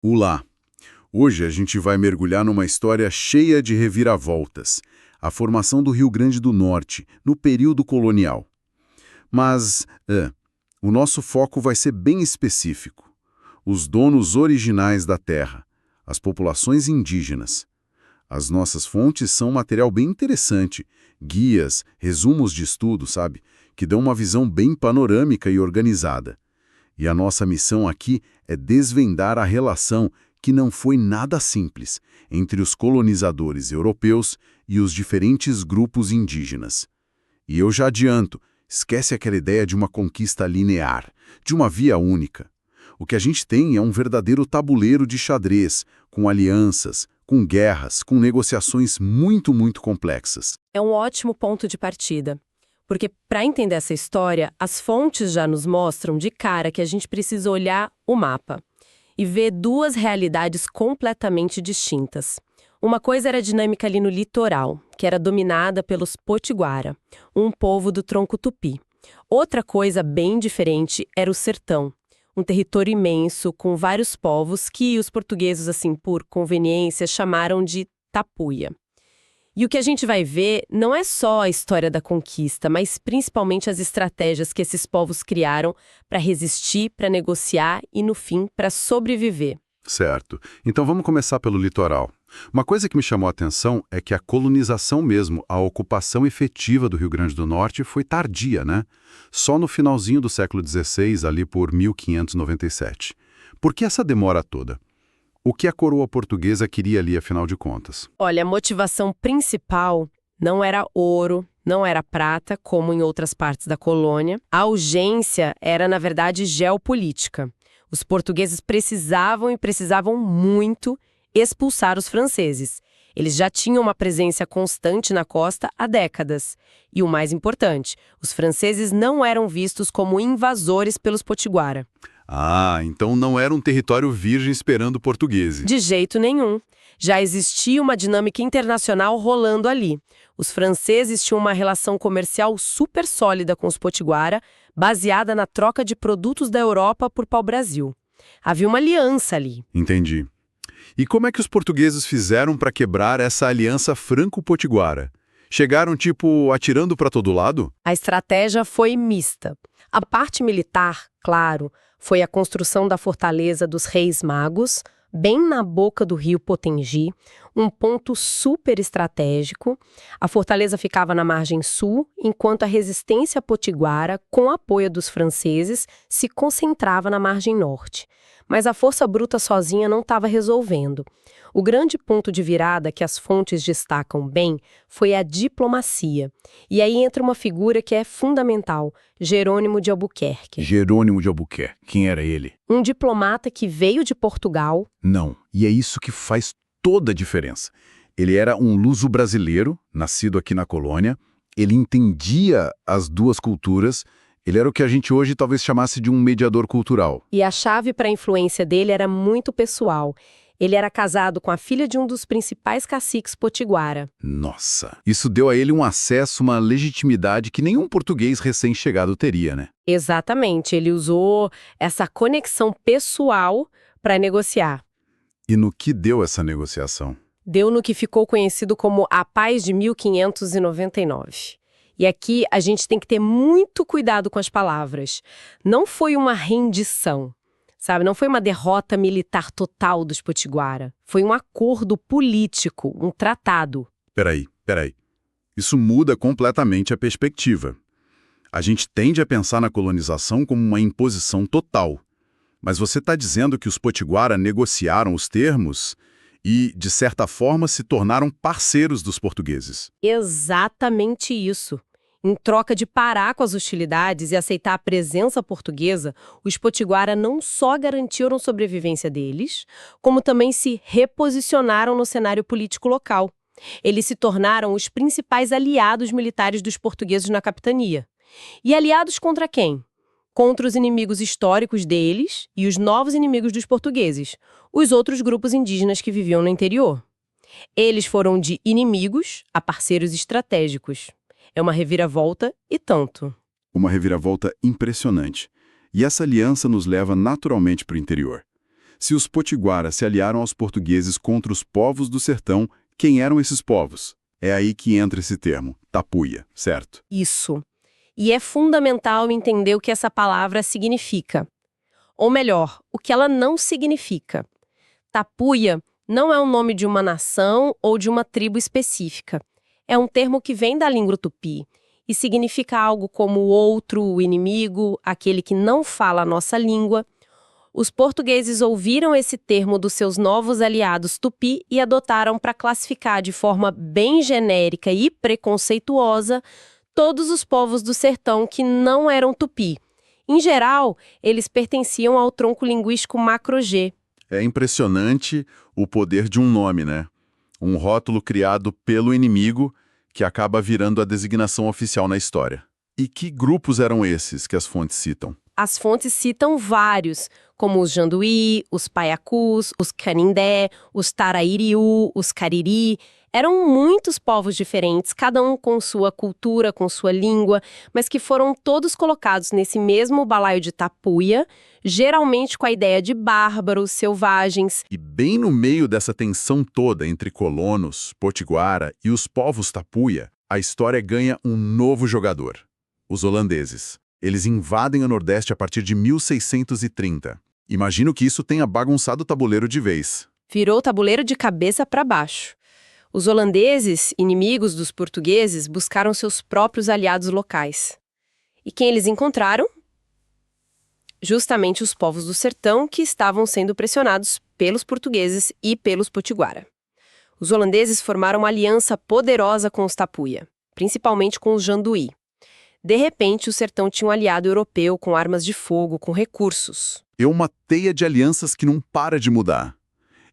Olá! Hoje a gente vai mergulhar numa história cheia de reviravoltas, a formação do Rio Grande do Norte, no período colonial. Mas o nosso foco vai ser bem específico. Os donos originais da terra, as populações indígenas. As nossas fontes são um material bem interessante, guias, resumos de estudo, sabe? Que dão uma visão bem panorâmica e organizada. E a nossa missão aqui é desvendar a relação, que não foi nada simples, entre os colonizadores europeus e os diferentes grupos indígenas. E eu já adianto, esquece aquela ideia de uma conquista linear, de uma via única. O que a gente tem é um verdadeiro tabuleiro de xadrez, com alianças, com guerras, com negociações muito, muito complexas. É um ótimo ponto de partida. Porque, para entender essa história, as fontes já nos mostram de cara que a gente precisa olhar o mapa e ver duas realidades completamente distintas. Uma coisa era a dinâmica ali no litoral, que era dominada pelos Potiguara, um povo do tronco tupi. Outra coisa bem diferente era o sertão, um território imenso com vários povos que os portugueses, assim, por conveniência, chamaram de tapuia. E o que a gente vai ver não é só a história da conquista, mas principalmente as estratégias que esses povos criaram para resistir, para negociar e, no fim, para sobreviver. Certo. Então vamos começar pelo litoral. Uma coisa que me chamou a atenção é que a colonização mesmo, a ocupação efetiva do Rio Grande do Norte foi tardia, né? Só no finalzinho do século XVI, ali por 1597. Por que essa demora toda? O que a coroa portuguesa queria ali, afinal de contas? Olha, a motivação principal não era ouro, não era prata, como em outras partes da colônia. A urgência era, na verdade, geopolítica. Os portugueses precisavam e precisavam muito expulsar os franceses. Eles já tinham uma presença constante na costa há décadas. E o mais importante, os franceses não eram vistos como invasores pelos potiguara. Ah, então não era um território virgem esperando portugueses. De jeito nenhum. Já existia uma dinâmica internacional rolando ali. Os franceses tinham uma relação comercial super sólida com os potiguara, baseada na troca de produtos da Europa por pau-brasil. Havia uma aliança ali. Entendi. E como é que os portugueses fizeram para quebrar essa aliança franco-potiguara? Chegaram, tipo, atirando para todo lado? A estratégia foi mista. A parte militar, claro, foi a construção da Fortaleza dos Reis Magos, bem na boca do rio Potengi, um ponto super estratégico. A fortaleza ficava na margem sul, enquanto a resistência potiguara, com apoio dos franceses, se concentrava na margem norte. Mas a força bruta sozinha não estava resolvendo. O grande ponto de virada que as fontes destacam bem foi a diplomacia. E aí entra uma figura que é fundamental, Jerônimo de Albuquerque. Jerônimo de Albuquerque. Quem era ele? Um diplomata que veio de Portugal. Não, e é isso que faz toda a diferença. Ele era um luso-brasileiro, nascido aqui na colônia, ele entendia as duas culturas, ele era o que a gente hoje talvez chamasse de um mediador cultural. E a chave para a influência dele era muito pessoal. Ele era casado com a filha de um dos principais caciques potiguara. Nossa, isso deu a ele um acesso, uma legitimidade que nenhum português recém-chegado teria, né? Exatamente, ele usou essa conexão pessoal para negociar. E no que deu essa negociação? Deu no que ficou conhecido como a Paz de 1599. E aqui a gente tem que ter muito cuidado com as palavras. Não foi uma rendição, sabe? Não foi uma derrota militar total dos potiguara. Foi um acordo político, um tratado. Peraí. Isso muda completamente a perspectiva. A gente tende a pensar na colonização como uma imposição total. Mas você está dizendo que os potiguara negociaram os termos e, de certa forma, se tornaram parceiros dos portugueses. Exatamente isso. Em troca de parar com as hostilidades e aceitar a presença portuguesa, os potiguara não só garantiram a sobrevivência deles, como também se reposicionaram no cenário político local. Eles se tornaram os principais aliados militares dos portugueses na capitania. E aliados contra quem? Contra os inimigos históricos deles e os novos inimigos dos portugueses, os outros grupos indígenas que viviam no interior. Eles foram de inimigos a parceiros estratégicos. É uma reviravolta e tanto. Uma reviravolta impressionante. E essa aliança nos leva naturalmente para o interior. Se os potiguaras se aliaram aos portugueses contra os povos do sertão, quem eram esses povos? É aí que entra esse termo, tapuia, certo? Isso. E é fundamental entender o que essa palavra significa. Ou melhor, o que ela não significa. Tapuia não é o nome de uma nação ou de uma tribo específica. É um termo que vem da língua tupi e significa algo como o outro, o inimigo, aquele que não fala a nossa língua. Os portugueses ouviram esse termo dos seus novos aliados tupi e adotaram para classificar de forma bem genérica e preconceituosa todos os povos do sertão que não eram tupi. Em geral, eles pertenciam ao tronco linguístico macro-G. É impressionante o poder de um nome, né? Um rótulo criado pelo inimigo que acaba virando a designação oficial na história. E que grupos eram esses que as fontes citam? As fontes citam vários, como os Janduí, os Paiacus, os Canindé, os Tarairiú, os Cariri. Eram muitos povos diferentes, cada um com sua cultura, com sua língua, mas que foram todos colocados nesse mesmo balaio de tapuia, geralmente com a ideia de bárbaros, selvagens. E bem no meio dessa tensão toda entre colonos, potiguara e os povos tapuia, a história ganha um novo jogador: os holandeses. Eles invadem o Nordeste a partir de 1630. Imagino que isso tenha bagunçado o tabuleiro de vez. Virou o tabuleiro de cabeça para baixo. Os holandeses, inimigos dos portugueses, buscaram seus próprios aliados locais. E quem eles encontraram? Justamente os povos do sertão que estavam sendo pressionados pelos portugueses e pelos potiguara. Os holandeses formaram uma aliança poderosa com os tapuia, principalmente com os janduí. De repente, o sertão tinha um aliado europeu com armas de fogo, com recursos. É uma teia de alianças que não para de mudar.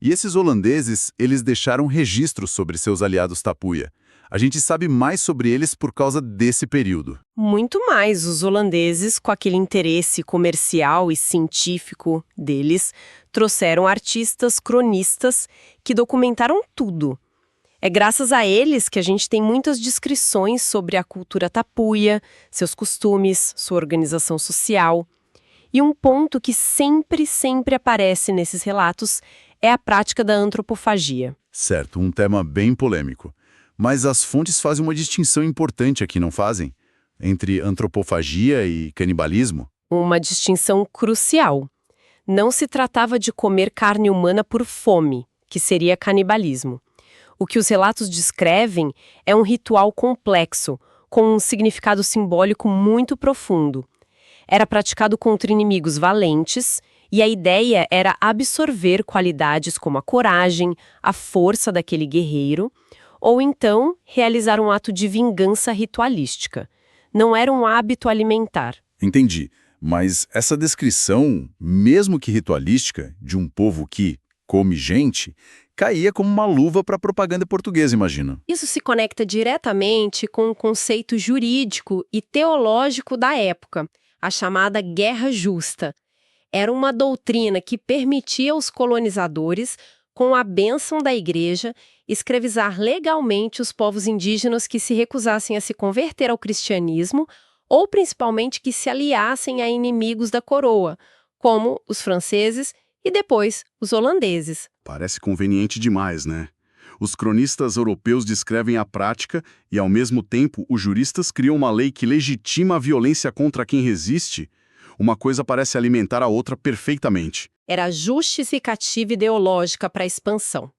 E esses holandeses, eles deixaram registros sobre seus aliados tapuia. A gente sabe mais sobre eles por causa desse período. Muito mais. Os holandeses, com aquele interesse comercial e científico deles, trouxeram artistas, cronistas, que documentaram tudo. É graças a eles que a gente tem muitas descrições sobre a cultura tapuia, seus costumes, sua organização social. E um ponto que sempre aparece nesses relatos é a prática da antropofagia. Certo, um tema bem polêmico. Mas as fontes fazem uma distinção importante aqui, não fazem? Entre antropofagia e canibalismo? Uma distinção crucial. Não se tratava de comer carne humana por fome, que seria canibalismo. O que os relatos descrevem é um ritual complexo, com um significado simbólico muito profundo. Era praticado contra inimigos valentes, e a ideia era absorver qualidades como a coragem, a força daquele guerreiro, ou então realizar um ato de vingança ritualística. Não era um hábito alimentar. Entendi, mas essa descrição, mesmo que ritualística, de um povo que come gente, caía como uma luva para a propaganda portuguesa, imagino. Isso se conecta diretamente com o conceito jurídico e teológico da época, a chamada Guerra Justa. Era uma doutrina que permitia aos colonizadores, com a bênção da igreja, escravizar legalmente os povos indígenas que se recusassem a se converter ao cristianismo ou principalmente que se aliassem a inimigos da coroa, como os franceses e depois os holandeses. Parece conveniente demais, né? Os cronistas europeus descrevem a prática e, ao mesmo tempo, os juristas criam uma lei que legitima a violência contra quem resiste. Uma coisa parece alimentar a outra perfeitamente. Era justificativa ideológica para a expansão.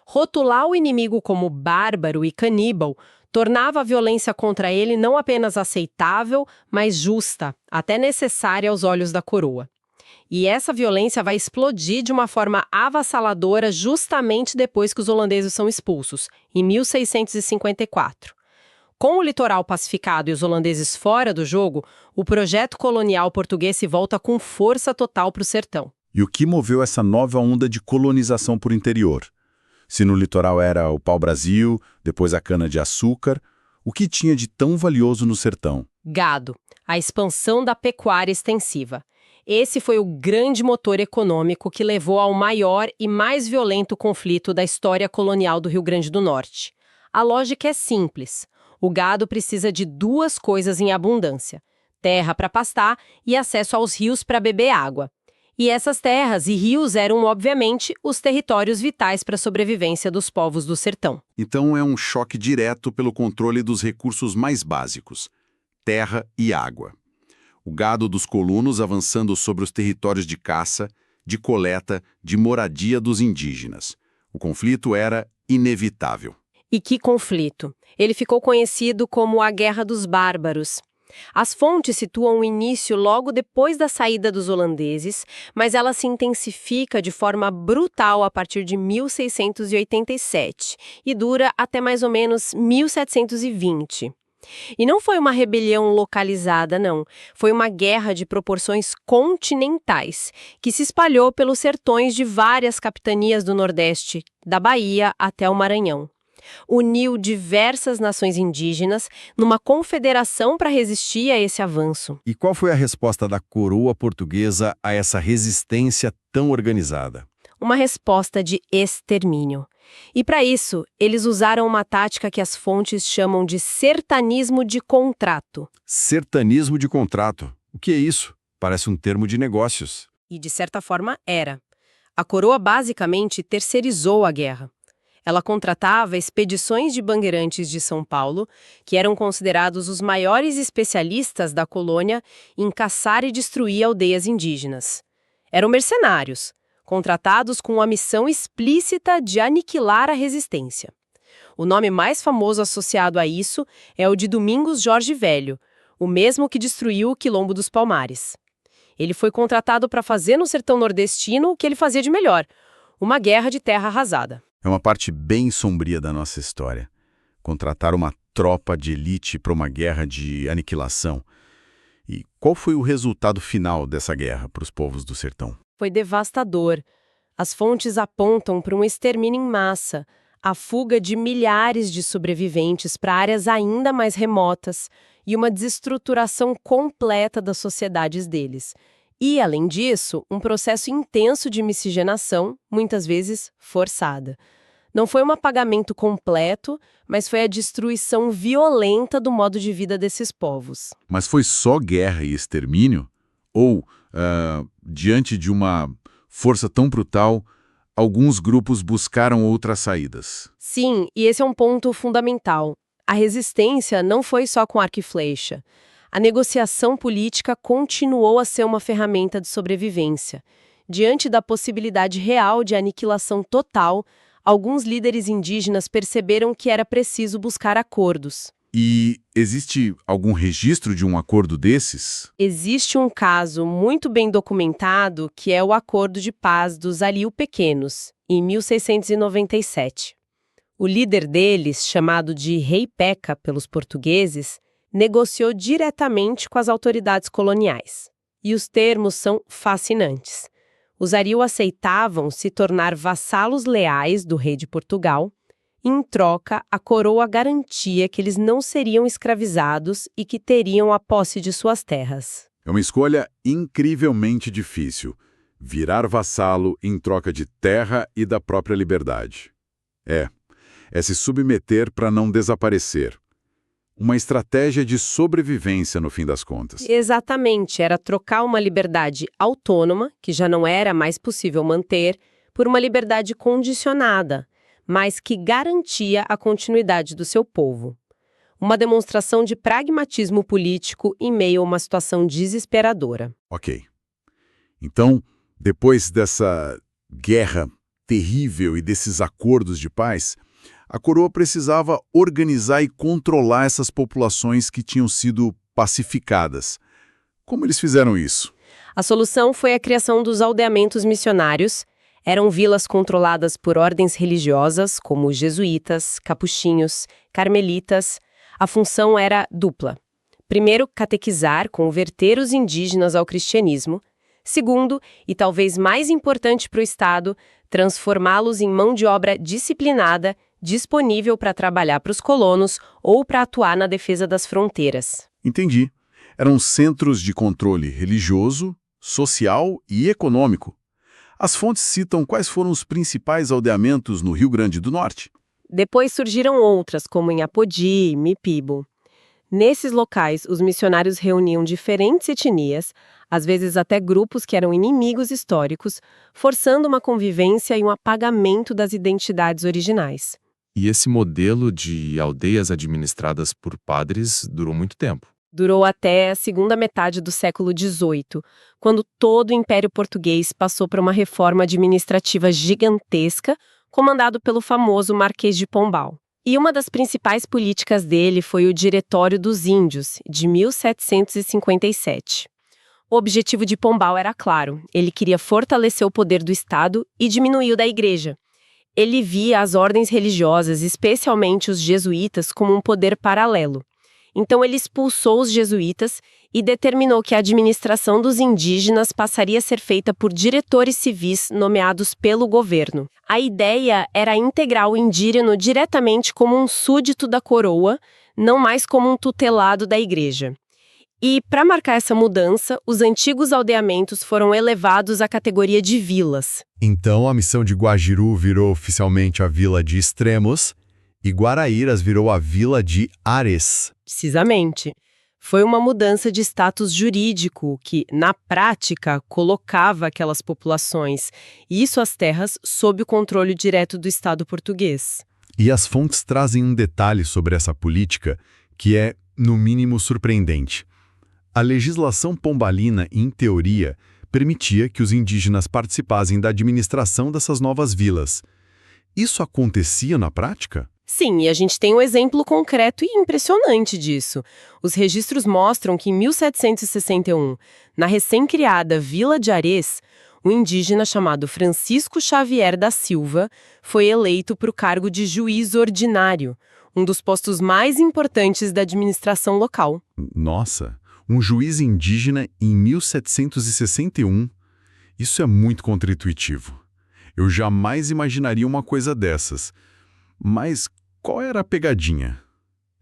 Rotular o inimigo como bárbaro e caníbal tornava a violência contra ele não apenas aceitável, mas justa, até necessária aos olhos da coroa. E essa violência vai explodir de uma forma avassaladora justamente depois que os holandeses são expulsos, em 1654. Com o litoral pacificado e os holandeses fora do jogo, o projeto colonial português se volta com força total para o sertão. E o que moveu essa nova onda de colonização por interior? Se no litoral era o pau-brasil, depois a cana-de-açúcar, o que tinha de tão valioso no sertão? Gado, a expansão da pecuária extensiva. Esse foi o grande motor econômico que levou ao maior e mais violento conflito da história colonial do Rio Grande do Norte. A lógica é simples. O gado precisa de duas coisas em abundância: terra para pastar e acesso aos rios para beber água. E essas terras e rios eram, obviamente, os territórios vitais para a sobrevivência dos povos do sertão. Então é um choque direto pelo controle dos recursos mais básicos: terra e água. O gado dos colonos avançando sobre os territórios de caça, de coleta, de moradia dos indígenas. O conflito era inevitável. E que conflito! Ele ficou conhecido como a Guerra dos Bárbaros. As fontes situam o início logo depois da saída dos holandeses, mas ela se intensifica de forma brutal a partir de 1687 e dura até mais ou menos 1720. E não foi uma rebelião localizada, não. Foi uma guerra de proporções continentais, que se espalhou pelos sertões de várias capitanias do Nordeste, da Bahia até o Maranhão. Uniu diversas nações indígenas numa confederação para resistir a esse avanço. E qual foi a resposta da coroa portuguesa a essa resistência tão organizada? Uma resposta de extermínio. E para isso, eles usaram uma tática que as fontes chamam de sertanismo de contrato. Sertanismo de contrato. O que é isso? Parece um termo de negócios. E de certa forma era. A coroa basicamente terceirizou a guerra. Ela contratava expedições de bangueirantes de São Paulo, que eram considerados os maiores especialistas da colônia em caçar e destruir aldeias indígenas. Eram mercenários, contratados com a missão explícita de aniquilar a resistência. O nome mais famoso associado a isso é o de Domingos Jorge Velho, o mesmo que destruiu o Quilombo dos Palmares. Ele foi contratado para fazer no sertão nordestino o que ele fazia de melhor, uma guerra de terra arrasada. É uma parte bem sombria da nossa história. Contratar uma tropa de elite para uma guerra de aniquilação. E qual foi o resultado final dessa guerra para os povos do sertão? Foi devastador. As fontes apontam para um extermínio em massa, a fuga de milhares de sobreviventes para áreas ainda mais remotas e uma desestruturação completa das sociedades deles. E, além disso, um processo intenso de miscigenação, muitas vezes forçada. Não foi um apagamento completo, mas foi a destruição violenta do modo de vida desses povos. Mas foi só guerra e extermínio? Ou, diante de uma força tão brutal, alguns grupos buscaram outras saídas? Sim, e esse é um ponto fundamental. A resistência não foi só com arco e flecha. A negociação política continuou a ser uma ferramenta de sobrevivência. Diante da possibilidade real de aniquilação total, alguns líderes indígenas perceberam que era preciso buscar acordos. E existe algum registro de um acordo desses? Existe um caso muito bem documentado que é o Acordo de Paz dos Ariu Pequenos, em 1697. O líder deles, chamado de Rei Peca pelos portugueses, negociou diretamente com as autoridades coloniais. E os termos são fascinantes. Os Ariu aceitavam se tornar vassalos leais do rei de Portugal. Em troca, a coroa garantia que eles não seriam escravizados e que teriam a posse de suas terras. É uma escolha incrivelmente difícil. Virar vassalo em troca de terra e da própria liberdade. É se submeter para não desaparecer. Uma estratégia de sobrevivência, no fim das contas. Exatamente, era trocar uma liberdade autônoma, que já não era mais possível manter, por uma liberdade condicionada, mas que garantia a continuidade do seu povo. Uma demonstração de pragmatismo político em meio a uma situação desesperadora. Ok. Então, depois dessa guerra terrível e desses acordos de paz, a coroa precisava organizar e controlar essas populações que tinham sido pacificadas. Como eles fizeram isso? A solução foi a criação dos aldeamentos missionários. Eram vilas controladas por ordens religiosas, como jesuítas, capuchinhos, carmelitas. A função era dupla. Primeiro, catequizar, converter os indígenas ao cristianismo. Segundo, e talvez mais importante para o Estado, transformá-los em mão de obra disciplinada, disponível para trabalhar para os colonos ou para atuar na defesa das fronteiras. Entendi. Eram centros de controle religioso, social e econômico. As fontes citam quais foram os principais aldeamentos no Rio Grande do Norte. Depois surgiram outras, como em Apodi e Mipibo. Nesses locais, os missionários reuniam diferentes etnias, às vezes até grupos que eram inimigos históricos, forçando uma convivência e um apagamento das identidades originais. E esse modelo de aldeias administradas por padres durou muito tempo. Durou até a segunda metade do século XVIII, quando todo o Império Português passou por uma reforma administrativa gigantesca, comandado pelo famoso Marquês de Pombal. E uma das principais políticas dele foi o Diretório dos Índios, de 1757. O objetivo de Pombal era claro, ele queria fortalecer o poder do Estado e diminuir o da Igreja. Ele via as ordens religiosas, especialmente os jesuítas, como um poder paralelo. Então ele expulsou os jesuítas e determinou que a administração dos indígenas passaria a ser feita por diretores civis nomeados pelo governo. A ideia era integrar o indígena diretamente como um súdito da coroa, não mais como um tutelado da igreja. E, para marcar essa mudança, os antigos aldeamentos foram elevados à categoria de vilas. Então a missão de Guajiru virou oficialmente a Vila de Extremos e Guaraíras virou a Vila de Ares. Precisamente. Foi uma mudança de status jurídico que, na prática, colocava aquelas populações e suas terras sob o controle direto do Estado português. E as fontes trazem um detalhe sobre essa política que é, no mínimo, surpreendente. A legislação pombalina, em teoria, permitia que os indígenas participassem da administração dessas novas vilas. Isso acontecia na prática? Sim, e a gente tem um exemplo concreto e impressionante disso. Os registros mostram que em 1761, na recém-criada Vila de Ares, um indígena chamado Francisco Xavier da Silva foi eleito para o cargo de juiz ordinário, um dos postos mais importantes da administração local. Nossa, um juiz indígena em 1761? Isso é muito contraintuitivo. Eu jamais imaginaria uma coisa dessas. Mas qual era a pegadinha?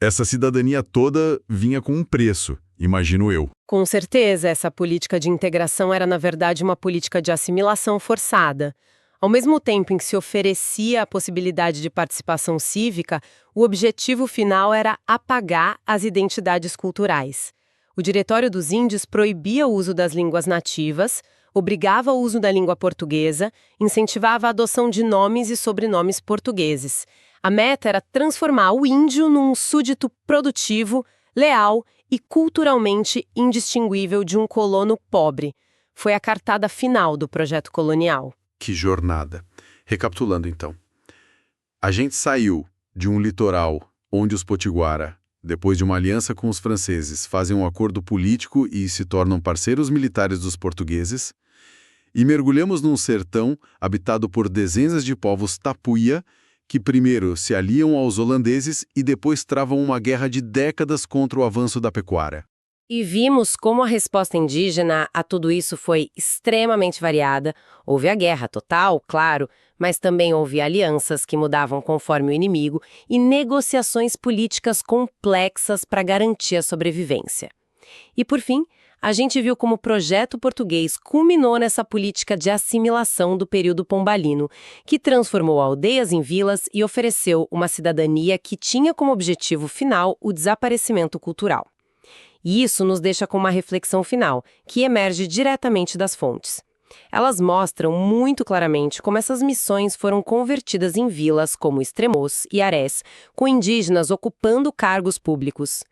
Essa cidadania toda vinha com um preço, imagino eu. Com certeza, essa política de integração era, na verdade, uma política de assimilação forçada. Ao mesmo tempo em que se oferecia a possibilidade de participação cívica, o objetivo final era apagar as identidades culturais. O Diretório dos Índios proibia o uso das línguas nativas, obrigava o uso da língua portuguesa, incentivava a adoção de nomes e sobrenomes portugueses. A meta era transformar o índio num súdito produtivo, leal e culturalmente indistinguível de um colono pobre. Foi a cartada final do projeto colonial. Que jornada. Recapitulando então. A gente saiu de um litoral onde os potiguara, depois de uma aliança com os franceses, fazem um acordo político e se tornam parceiros militares dos portugueses, e mergulhamos num sertão habitado por dezenas de povos tapuia, que primeiro se aliam aos holandeses e depois travam uma guerra de décadas contra o avanço da pecuária. E vimos como a resposta indígena a tudo isso foi extremamente variada. Houve a guerra total, claro, mas também houve alianças que mudavam conforme o inimigo e negociações políticas complexas para garantir a sobrevivência. E, por fim, a gente viu como o projeto português culminou nessa política de assimilação do período pombalino, que transformou aldeias em vilas e ofereceu uma cidadania que tinha como objetivo final o desaparecimento cultural. E isso nos deixa com uma reflexão final, que emerge diretamente das fontes. Elas mostram muito claramente como essas missões foram convertidas em vilas como Estremoz e Ares, com indígenas ocupando cargos públicos.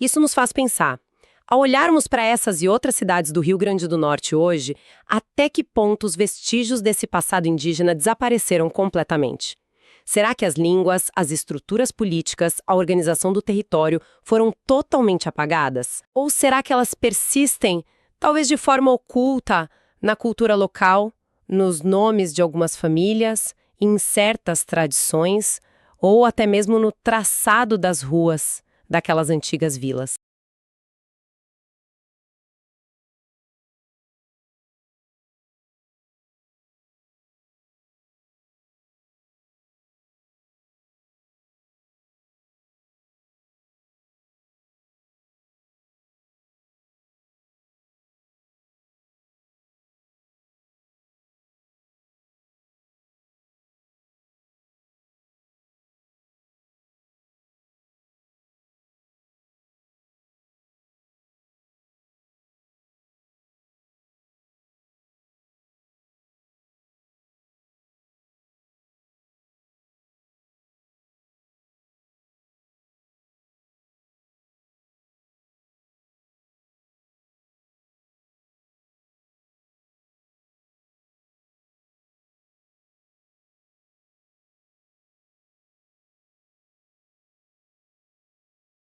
Isso nos faz pensar, ao olharmos para essas e outras cidades do Rio Grande do Norte hoje, até que ponto os vestígios desse passado indígena desapareceram completamente? Será que as línguas, as estruturas políticas, a organização do território foram totalmente apagadas? Ou será que elas persistem, talvez de forma oculta, na cultura local, nos nomes de algumas famílias, em certas tradições, ou até mesmo no traçado das ruas daquelas antigas vilas?